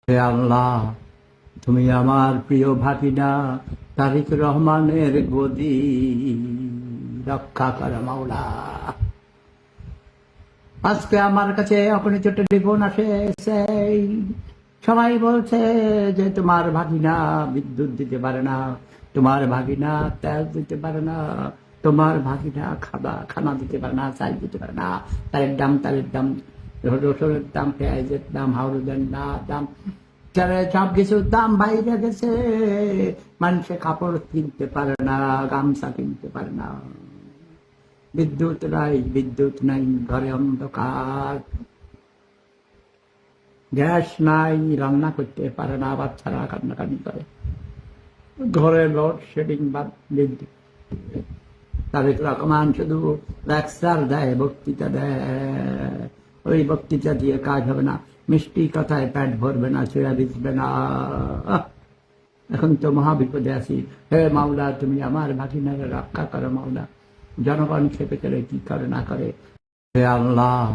হে আল্লাহ, তুমি আমার প্রিয় ভাগিনা তারিক রহমানের গদি রক্ষা কর মাওলা। আজকে আমার কাছে অগণিত টেলিফোন আসে, সবাই বলছে যে তোমার ভাগিনা বিদ্যুৎ দিতে পারে না, তোমার ভাগিনা তেল দিতে পারে না, তোমার ভাগিনা খানা দিতে পারে না, চাল দিতে পারে না, তালের দাম, রসুনের দাম, পেঁয়াজের দাম, হাওড়ের দাম, সব কিছুর দাম বাইরে গেছে। মানুষে কাপড় কিনতে পারে না, গামছা কিনতে পারে না, বিদ্যুৎ নাই, ঘরে অন্ধকার, গ্যাস নাই, রান্না করতে পারে না, বাচ্চারা কান্নাকানি করে, ঘরে লোডশেডিং বা বিদ্যুৎ। তারেক রহমান শুধু লেকচার দেয়, বক্তৃতা দেয়, ওই বক্তৃতা দিয়ে কাজ হবে না, মিষ্টি কথায় পেট ভরবে না, চুয়া দিবে না। এখন তো মহাবিপদে আছি। হে মাওলা, তুমি আমার ভাগিনারে রক্ষা করো মাওলা। জনগণ খেপে করে কি করে না করে। হে আল্লাহ,